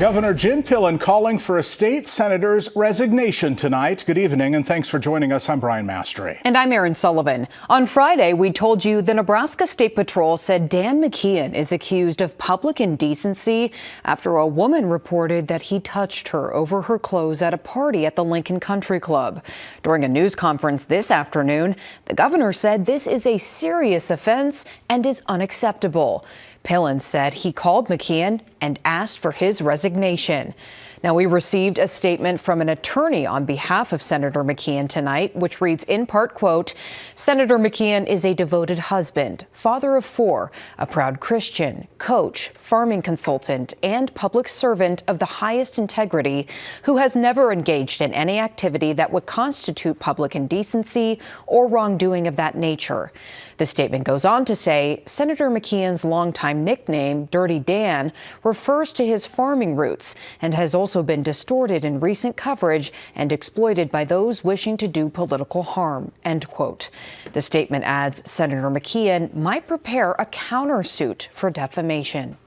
Governor Jim Pillen calling for a state senator's resignation tonight. Good evening, and thanks for joining us. I'm Brian Mastery. And I'm Erin Sullivan. On Friday, we told you the Nebraska State Patrol said Dan McKeon is accused of public indecency after a woman reported that he touched her over her clothes at a party at the Lincoln Country Club. During a news conference this afternoon, the governor said this is a serious offense and is unacceptable. Pillen said he called McKeon and asked for his resignation. Now, we received a statement from an attorney on behalf of Senator McKeon tonight, which reads in part, quote, Senator McKeon is a devoted husband, father of 4, a proud Christian, coach, farming consultant, and public servant of the highest integrity who has never engaged in any activity that would constitute public indecency or wrongdoing of that nature. The statement goes on to say Senator McKeon's longtime nickname, Dirty Dan, refers to his farming roots and has also been distorted in recent coverage and exploited by those wishing to do political harm, end quote. The statement adds Senator McKeon might prepare a countersuit for defamation.